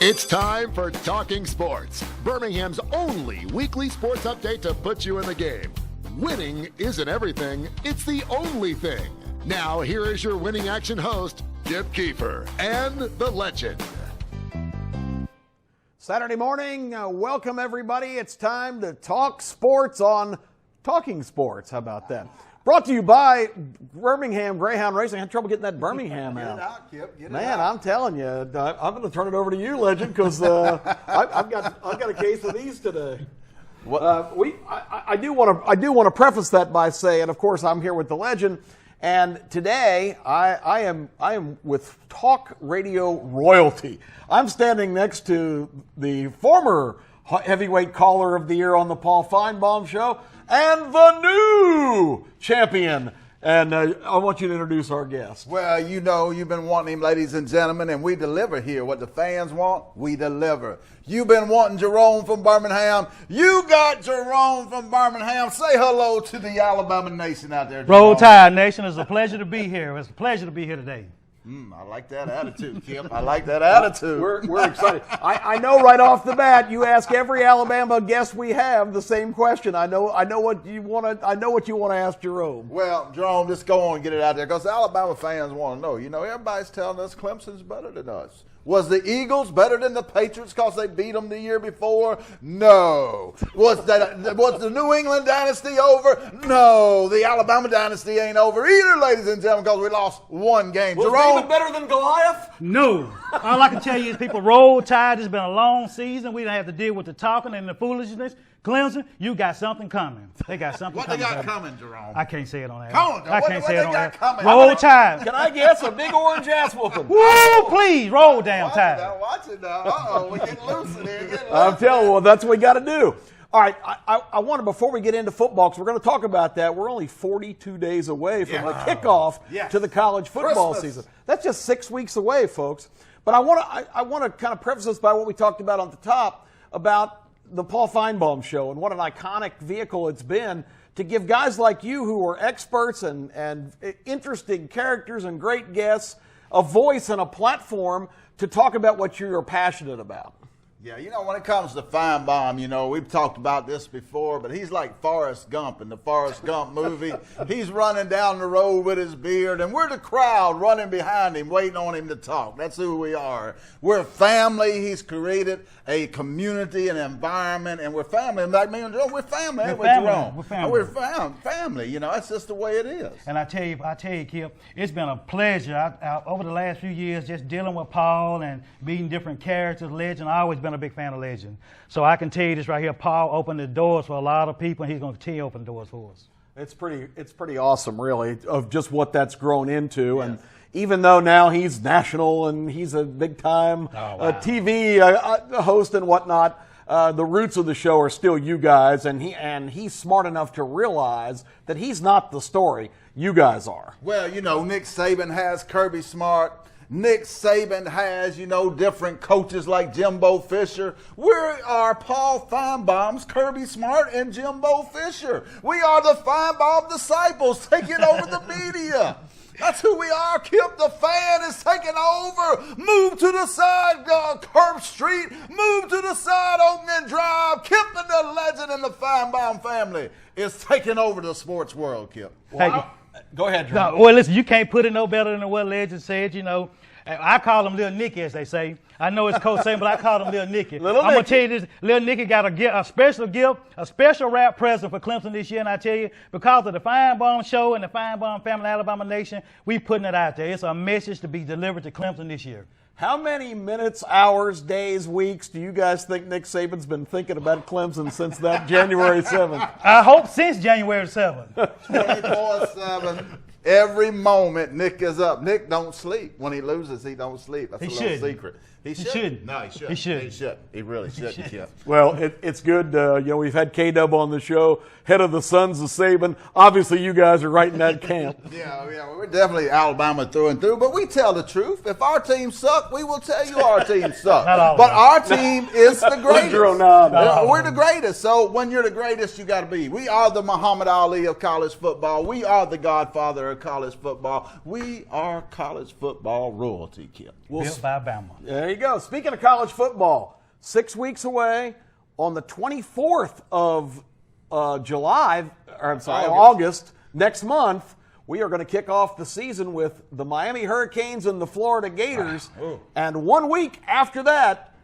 It's time for Talking Sports, Birmingham's only weekly sports update to put you in the game. Winning isn't everything, it's the only thing. Now, here is your winning action host, Keefer, and the legend. Saturday morning, welcome everybody. It's time to talk sports on Talking Sports. How about that? Brought to you by Birmingham Greyhound Racing. I had trouble getting that Birmingham out. Get it out, Kip. Get it Man, out. I'm telling you, I'm going to turn it over to you, Legend, because I've got a case of these today. I do want to preface that by saying, of course, I'm here with the Legend, and today I am with talk radio royalty. I'm standing next to the former heavyweight caller of the year on the Paul Feinbaum Show, and the new champion. And I want you to introduce our guest. Well, you know, you've been wanting him, ladies and gentlemen, and we deliver here. What the fans want, we deliver. You've been wanting Jerome from Birmingham. You got Jerome from Birmingham. Say hello to the Alabama Nation out there, Jerome. Roll Tide Nation, it's a pleasure to be here. It's a pleasure to be here today. I like that attitude, Kip. I like that attitude. We're excited. I know right off the bat, you ask every Alabama guest we have the same question. I know what you want to ask Jerome. Well, Jerome, just go on and get it out there because Alabama fans want to know. You know, everybody's telling us Clemson's better than us. Was the Eagles better than the Patriots because they beat them the year before? No. Was the New England dynasty over? No. The Alabama dynasty ain't over either, ladies and gentlemen, because we lost one game. Was Jerome, David better than Goliath? No. All I can tell you is people, roll Tide. It's been a long season. We don't have to deal with the talking and the foolishness. Clemson, you got something coming. They got something what coming. they got coming, Jerome? I can't say it on air. Come on, I can't say it on air. coming? Roll Tide. Can I guess a big orange ass whooping? Woo, please, roll down Tide. Watch it now. Uh-oh, we're getting loose in here. I'm telling you, well, that's what we got to do. All right, I want to, before we get into football, because we're going to talk about that, we're only 42 days away from the kickoff to the college football season. That's just 6 weeks away, folks. But I want to kind of preface this by what we talked about on the top about the Paul Feinbaum Show and what an iconic vehicle it's been to give guys like you who are experts and interesting characters and great guests a voice and a platform to talk about what you're passionate about. Yeah, you know, when it comes to Feinbaum, you know, we've talked about this before, but he's like Forrest Gump in the Forrest Gump movie. He's running down the road with his beard, and we're the crowd running behind him, waiting on him to talk. That's who we are. We're family. He's created a community, an environment, and we're family. And like me and Joe, we're family. We're We're family. Jerome. We're family. We're family. You know, that's just the way it is. And I tell you, Kip, it's been a pleasure. Over the last few years, just dealing with Paul and meeting different characters, legends. I've always been a big fan of Legend. So I can tell you this right here, Paul opened the doors for a lot of people, and he's going to continue to open the doors for us. It's pretty awesome, really, of just what that's grown into. Yes. And even though now he's national and he's a big-time TV host and whatnot, the roots of the show are still you guys, and he's smart enough to realize that he's not the story. You guys are. Well, you know, Nick Saban has Kirby Smart. Nick Saban has, you know, different coaches like Jimbo Fisher. We are Paul Feinbaum's Kirby Smart and Jimbo Fisher. We are the Feinbaum disciples taking over the media. That's who we are, Kip. The fan is taking over. Move to the side, Curb Street. Move to the side, Opening Drive. Kip and the Legend and the Feinbaum family is taking over the sports world, Kip. Well, go ahead, Jerome. No, well, listen, you can't put it no better than what Legend said, you know. I call him Little Nicky, as they say. I know it's Coach saying, but I call him Little Nicky. I'm going to tell you this. Little Nicky got a special gift, a special rap present for Clemson this year. And I tell you, because of the Feinbaum Show and the Feinbaum Family Alabama Nation, we putting it out there. It's a message to be delivered to Clemson this year. How many minutes, hours, days, weeks do you guys think Nick Saban's been thinking about Clemson since that January 7th? I hope since January 7th. 24/7. Every moment Nick is up. Nick don't sleep. When he loses, he don't sleep. That's a little secret. He should. No, he should. He should. He should. He really should. Yeah. Well, it's good. We've had K-Dub on the show, head of the Sons of Saban. Obviously, you guys are right in that camp. Yeah, we're definitely Alabama through and through, but we tell the truth. If our team suck, we will tell you our team suck. But our team is the greatest. We're the greatest. So when you're the greatest, you got to be. We are the Muhammad Ali of college football. We are the Godfather of college football. We are college football royalty, Kip. Built by Bama. There you go. Speaking of college football, 6 weeks away on the 24th of August, next month, we are going to kick off the season with the Miami Hurricanes and the Florida Gators. And 1 week after that,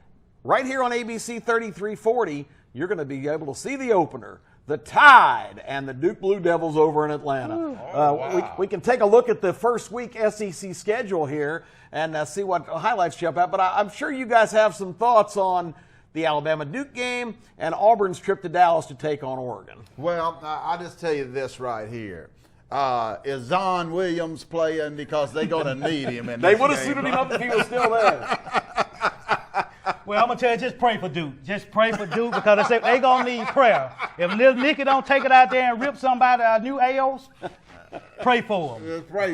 right here on ABC 3340, you're going to be able to see the opener, the Tide and the Duke Blue Devils over in Atlanta. We can take a look at the first week SEC schedule here and see what highlights jump out. But I'm sure you guys have some thoughts on the Alabama-Duke game and Auburn's trip to Dallas to take on Oregon. Well, I'll just tell you this right here. Is Zon Williams playing? Because they're going to need him in this game. They would have suited him up if he was still there. Well, I'm going to tell you, just pray for Duke. Just pray for Duke because they're going to need prayer. If Little Nicky don't take it out there and rip somebody new AOs, pray for them. Pray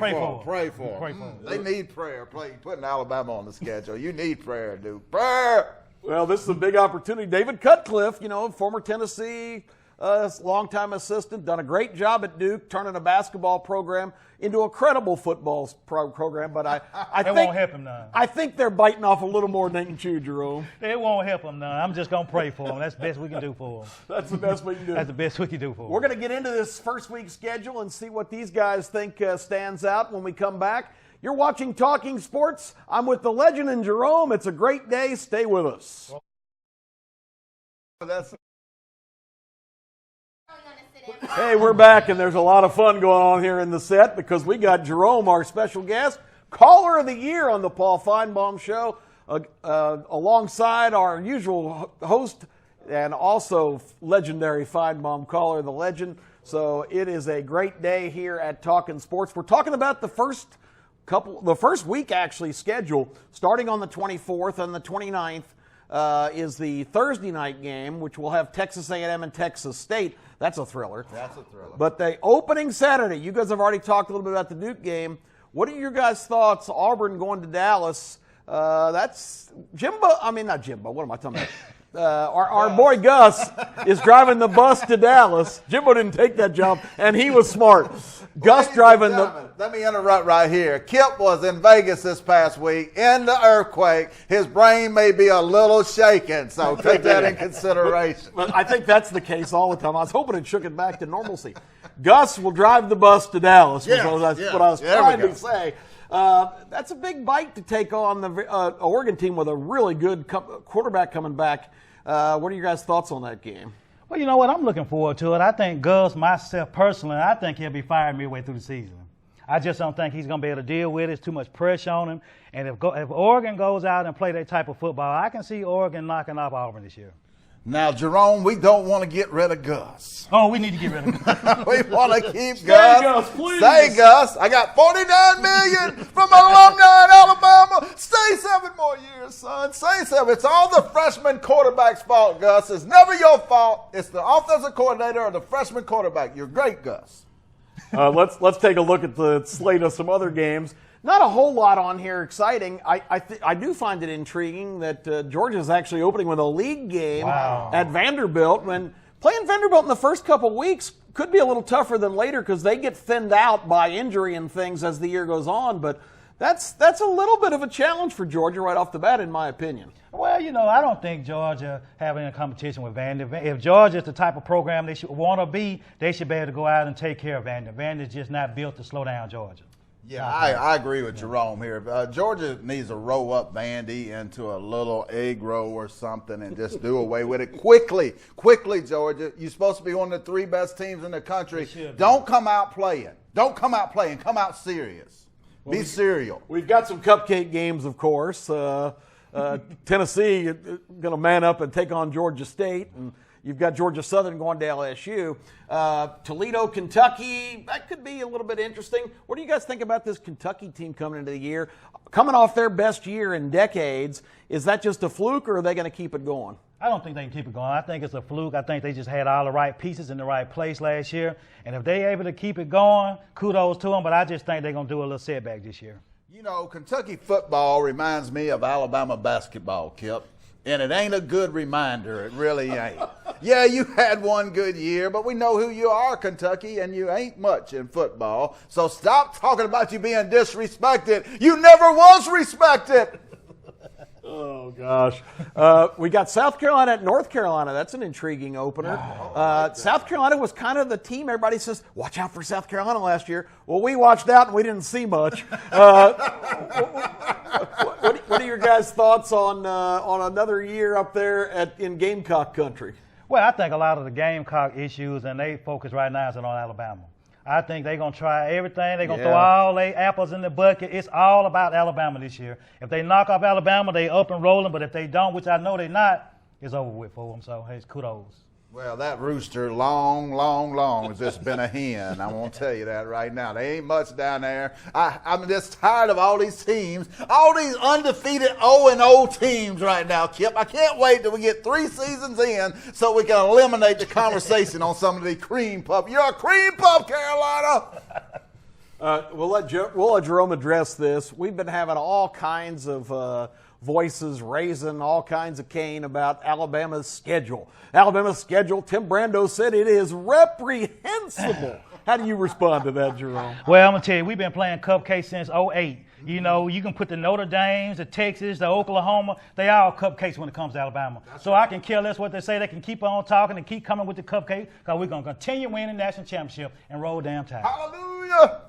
for them. They need prayer. Putting Alabama on the schedule. You need prayer, Duke. Prayer! Well, this is a big opportunity. David Cutcliffe, former Tennessee longtime assistant, done a great job at Duke, turning a basketball program into a credible football program. But I think won't help him none. I think they're biting off a little more than they can chew, Jerome. It won't help him none. I'm just going to pray for him. That's the best we can do for him. That's the best we can do. That's the best we can do for him. We're going to get into this first week schedule and see what these guys think stands out when we come back. You're watching Talking Sports. I'm with the legend and Jerome. It's a great day. Stay with us. Hey, we're back, and there's a lot of fun going on here in the set because we got Jerome, our special guest, caller of the year on the Paul Feinbaum Show, alongside our usual host and also legendary Feinbaum caller, the legend. So it is a great day here at Talking Sports. We're talking about the first week actually schedule, starting on the 24th and the 29th. Is the Thursday night game, which will have Texas A&M and Texas State. That's a thriller. But the opening Saturday, you guys have already talked a little bit about the Duke game. What are your guys' thoughts? Auburn going to Dallas. That's Jimbo. I mean, not Jimbo. What am I talking about? Our boy Gus is driving the bus to Dallas. Jimbo didn't take that job, and he was smart. Gus driving the... Let me interrupt right here. Kip was in Vegas this past week in the earthquake. His brain may be a little shaken, so take that in consideration. But I think that's the case all the time. I was hoping it shook it back to normalcy. Gus will drive the bus to Dallas. That's what I was trying to say. That's a big bite to take on the Oregon team with a really good quarterback coming back. What are your guys' thoughts on that game? Well, you know what? I'm looking forward to it. I think Gus, myself personally, I think he'll be fired midway through the season. I just don't think he's going to be able to deal with it. It's too much pressure on him. And if Oregon goes out and play that type of football, I can see Oregon knocking off Auburn this year. Now, Jerome, we don't want to get rid of Gus. Oh, we need to get rid of Gus. We want to keep Gus. Stay, Gus, please. Stay, Gus. I got $49 million from alumni in Alabama. Stay 7 more years, son. Stay 7. It's all the freshman quarterback's fault, Gus. It's never your fault. It's the offensive coordinator or the freshman quarterback. You're great, Gus. Let's take a look at the slate of some other games. Not a whole lot on here exciting. I do find it intriguing that Georgia's actually opening with a league game at Vanderbilt. When playing Vanderbilt in the first couple weeks could be a little tougher than later because they get thinned out by injury and things as the year goes on. But that's a little bit of a challenge for Georgia right off the bat, in my opinion. Well, I don't think Georgia having a competition with Vanderbilt. If Georgia is the type of program they should want to be, they should be able to go out and take care of Vanderbilt. Vanderbilt's just not built to slow down Georgia. Yeah, I agree with Jerome here. Georgia needs to roll up Vandy into a little egg roll or something and just do away with it quickly. Quickly, Georgia. You're supposed to be one of the 3 best teams in the country. Don't come out playing. Don't come out playing. Come out serious. Be serial. We've got some cupcake games, of course. Tennessee going to man up and take on Georgia State. And you've got Georgia Southern going to LSU. Toledo, Kentucky, that could be a little bit interesting. What do you guys think about this Kentucky team coming into the year? Coming off their best year in decades, is that just a fluke or are they going to keep it going? I don't think they can keep it going. I think it's a fluke. I think they just had all the right pieces in the right place last year. And if they're able to keep it going, kudos to them. But I just think they're going to do a little setback this year. Kentucky football reminds me of Alabama basketball, Kip. And it ain't a good reminder. It really ain't. Yeah, you had one good year, but we know who you are, Kentucky, and you ain't much in football. So stop talking about you being disrespected. You never was respected. Oh, gosh. We got South Carolina at North Carolina. That's an intriguing opener. South Carolina was kind of the team. Everybody says, watch out for South Carolina last year. Well, we watched out and we didn't see much. What are your guys' thoughts on another year up there in Gamecock country? Well, I think a lot of the Gamecock issues and they focus right now is on Alabama. I think they're going to try everything. They're going to throw all their apples in the bucket. It's all about Alabama this year. If they knock off Alabama, they up and rolling. But if they don't, which I know they're not, it's over with for them. So, hey, it's kudos. Well, that rooster long has just been a hen. I'm going to tell you that right now. There ain't much down there. I'm just tired of all these teams, all these undefeated 0-0 teams right now, Kip. I can't wait till we get 3 seasons in so we can eliminate the conversation on some of the cream puff. You're a cream puff, Carolina. We'll let Jerome address this. We've been having all kinds of voices raising all kinds of cane about Alabama's schedule. Alabama's schedule, Tim Brando said it is reprehensible. How do you respond to that, Jerome? Well, I'm going to tell you, we've been playing cupcakes since 2008. You know, you can put the Notre Dames, the Texas, the Oklahoma, they all cupcakes when it comes to Alabama. So I can care less what they say. They can keep on talking and keep coming with the cupcake because we're going to continue winning the national championship and roll damn tide. Hallelujah.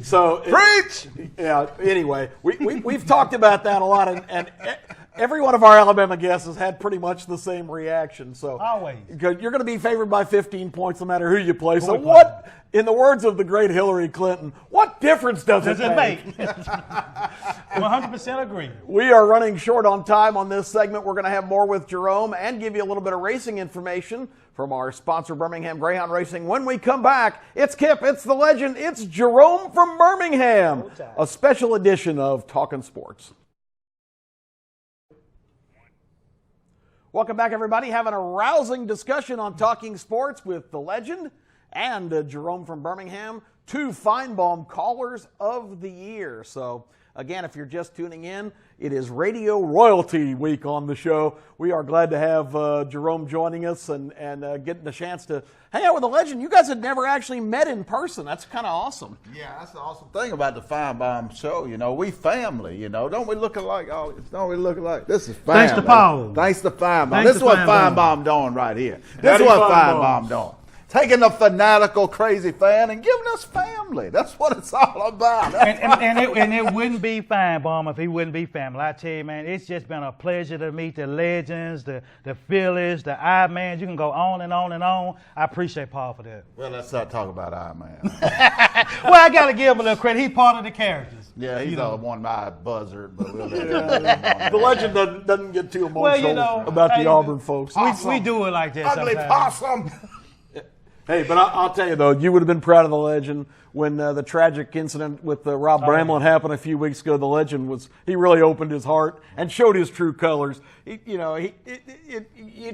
So preach. Anyway, we've talked about that a lot, and every one of our Alabama guests has had pretty much the same reaction. So always, you're going to be favored by 15 points no matter who you play. So what, in the words of the great Hillary Clinton, what difference does it make? 100% agree. We are running short on time on this segment. We're going to have more with Jerome and give you a little bit of racing information from our sponsor, Birmingham Greyhound Racing. When we come back, it's Kip, it's the legend, it's Jerome from Birmingham. A special edition of Talkin' Sports. Welcome back, everybody. Having a rousing discussion on Talking Sports with the legend and Jerome from Birmingham, 2 Feinbaum Callers of the Year. So, again, if you're just tuning in, it is Radio Royalty Week on the show. We are glad to have Jerome joining us and getting a chance to hang out with a legend. You guys had never actually met in person. That's kind of awesome. Yeah, that's the awesome thing about the Feinbaum show. You know, we family, you know. Don't we look alike? Don't we look alike? This is family. Thanks to Paul. Thanks to Feinbaum. This is what Feinbaum doing right here. This is what Feinbaum doing. Taking a fanatical, crazy fan and giving us family. That's what it's all about. And it wouldn't be Feinbaum if he wouldn't be family. I tell you, man, it's just been a pleasure to meet the legends, the Phillies, the I-Mans. You can go on and on and on. I appreciate Paul for that. Well, let's not talk about I-Man. Well, I got to give him a little credit. He's part of the characters. Yeah, he's one my buzzard. But we'll the legend doesn't get too emotional about the Auburn folks. We do it like that Ugly sometimes. possum. Hey, but I'll tell you, though, you would have been proud of the legend when the tragic incident with Rob Bramlett happened a few weeks ago. The legend he really opened his heart and showed his true colors. You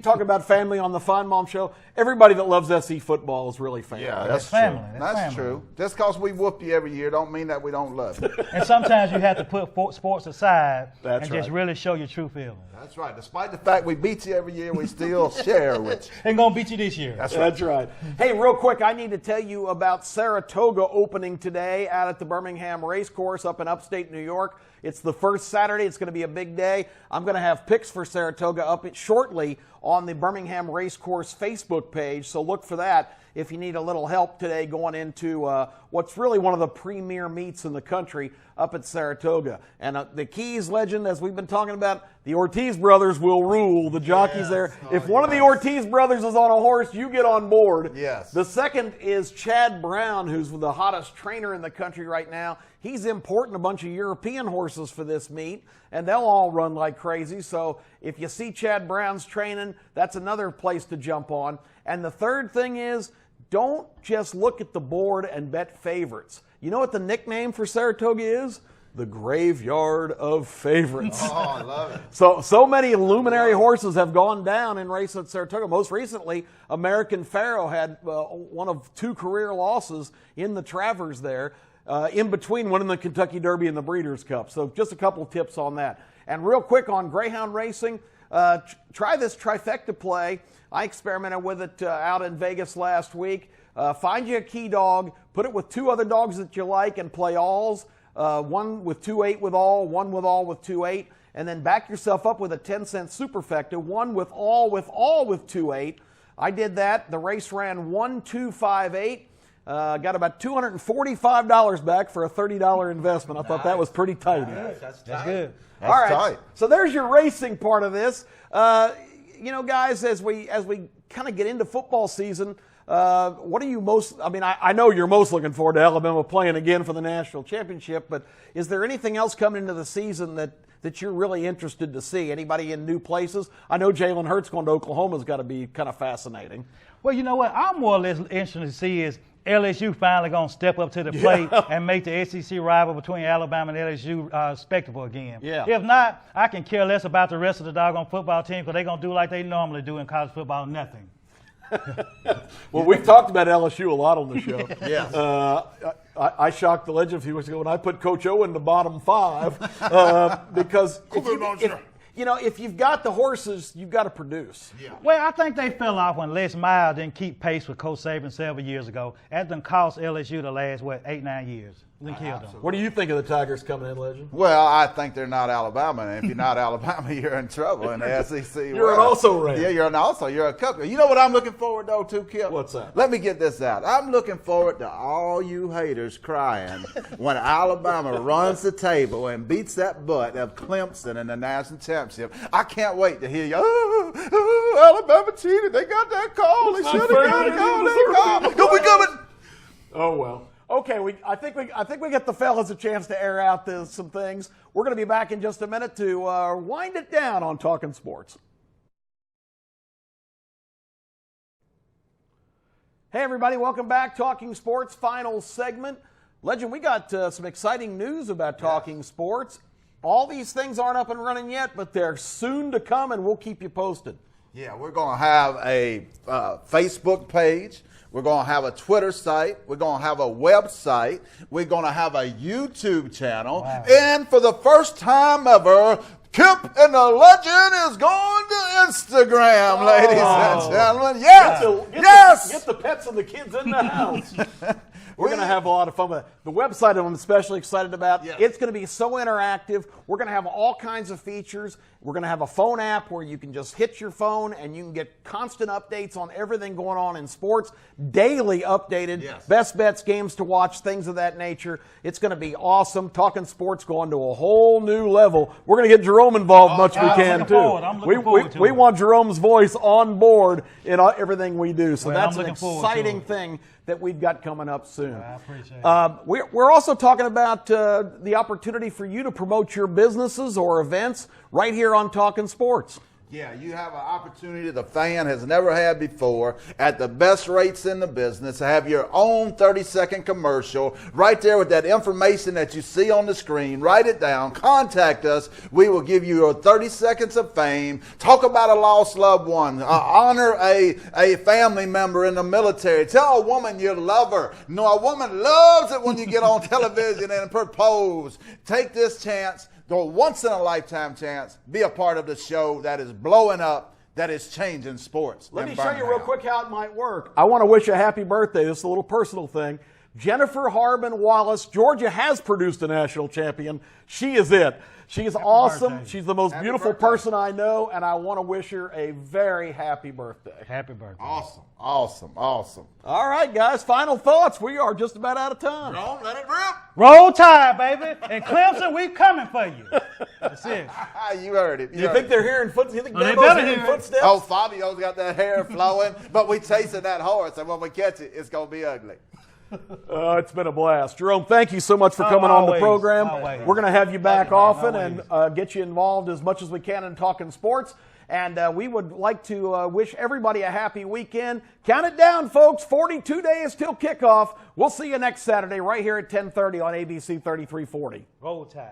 talk about family on the Feinbaum show. Everybody that loves SC football is really family. Yeah, that's family. True. That's true. Just because we whoop you every year don't mean that we don't love you. And sometimes you have to put sports aside just really show your true feelings. That's right. Despite the fact we beat you every year, we still share with you. Ain't gonna beat you this year. That's right. Hey, real quick, I need to tell you about Saratoga opening today out at the Birmingham Racecourse up in upstate New York. It's the first Saturday. It's going to be a big day. I'm going to have picks for Saratoga up shortly on the Birmingham Racecourse Facebook page, so look for that if you need a little help today going into what's really one of the premier meets in the country up at Saratoga. And the Keys legend, as we've been talking about, the Ortiz brothers will rule. The jockeys there. If one of the Ortiz brothers is on a horse, you get on board. Yes. The second is Chad Brown, who's the hottest trainer in the country right now. He's importing a bunch of European horses for this meet, and they'll all run like crazy. So if you see Chad Brown's training, that's another place to jump on. And the third thing is, don't just look at the board and bet favorites. You know what the nickname for Saratoga is? The Graveyard of Favorites. Oh, I love it. So many luminary horses have gone down in race at Saratoga. Most recently, American Pharaoh had one of 2 career losses in the Travers there. in between winning the Kentucky Derby and the Breeders' Cup. So just a couple of tips on that. And real quick on greyhound racing, try this trifecta play. I experimented with it out in Vegas last week. Find you a key dog, put it with 2 other dogs that you like, and play alls. One with 2-8 with all, one with all with 2-8, and then back yourself up with a 10-cent superfecta, one with all with 2-8. I did that. The race ran 1-2-5-8. Got about $245 back for a $30 investment. I thought that was pretty tight. That's good. All right. Tight. So there's your racing part of this. Guys, as we kind of get into football season, what are you most, I know you're most looking forward to Alabama playing again for the national championship, but is there anything else coming into the season that you're really interested to see? Anybody in new places? I know Jalen Hurts going to Oklahoma has got to be kind of fascinating. Well, you know what? I'm more or less interested to see is LSU finally going to step up to the plate and make the SEC rival between Alabama and LSU spectacle again. Yeah. If not, I can care less about the rest of the doggone football team because they're going to do like they normally do in college football, nothing. Well, we've talked about LSU a lot on the show. Yeah. I shocked the legend a few weeks ago when I put Coach O in the bottom 5 because if you've got the horses, you've got to produce. Yeah. Well, I think they fell off when Les Miles didn't keep pace with Coach Saban several years ago. That done cost LSU the last, 8-9 years. Then killed them. What do you think of the Tigers coming in, Legend? Well, I think they're not Alabama, and if you're not Alabama, you're in trouble in the SEC. You're an also-ran. Yeah, you're a couple. You know what I'm looking forward to, Kip? What's that? Let me get this out. I'm looking forward to all you haters crying when Alabama runs the table and beats that butt of Clemson in the national championship. I can't wait to hear you. Alabama cheated. They got that call. They should have got a call. They called. We coming. Oh well. Okay, I think we get the fellas a chance to air out some things. We're going to be back in just a minute to wind it down on Talking Sports. Hey everybody, welcome back. Talking Sports, final segment. Legend, we got some exciting news about Talking Sports. All these things aren't up and running yet, but they're soon to come, and we'll keep you posted. Yeah, we're going to have a Facebook page. We're going to have a Twitter site. We're going to have a website. We're going to have a YouTube channel. Wow. And for the first time ever, Kip and the Legend is going to Instagram, ladies and gentlemen. Yes! Get the pets and the kids in the house. We're going to have a lot of fun with it. The website I'm especially excited about. Yes. It's going to be so interactive. We're going to have all kinds of features. We're going to have a phone app where you can just hit your phone and you can get constant updates on everything going on in sports, daily updated, best bets, games to watch, things of that nature. It's going to be awesome. Talking Sports going to a whole new level. We're going to get Jerome involved much we can, too. I'm looking forward to it. We want Jerome's voice on board in everything we do. So that's an exciting thing that we've got coming up soon. I appreciate it. We're also talking about the opportunity for you to promote your businesses or events right here on Talking Sports. Yeah, you have an opportunity the fan has never had before at the best rates in the business to have your own 30-second commercial right there with that information that you see on the screen. Write it down. Contact us. We will give you your 30 seconds of fame. Talk about a lost loved one. Honor a family member in the military. Tell a woman you love her. No, a woman loves it when you get on television and propose. Take this chance. The once-in-a-lifetime chance, be a part of the show that is blowing up, that is changing sports. Let me show you real quick how it might work. I want to wish a happy birthday. This is a little personal thing. Jennifer Harbin Wallace. Georgia has produced a national champion. She is it. She is awesome. Birthday. She's the most beautiful person I know, and I want to wish her a very happy birthday. Happy birthday. Awesome. All right, guys, final thoughts. We are just about out of time. Jerome, let it rip. Roll Tide, baby. And Clemson, we coming for you. That's it. You heard it. You think they're hearing footsteps? You think they Dabo's better hearing hear it. footsteps? Oh, Fabio's got that hair flowing, but we chasing that horse, and when we catch it, it's going to be ugly. It's been a blast. Jerome, thank you so much for coming on the program. Always. We're going to have you back often and get you involved as much as we can in Talking Sports. And we would like to wish everybody a happy weekend. Count it down, folks. 42 days till kickoff. We'll see you next Saturday right here at 10:30 on ABC 3340. Roll Tide.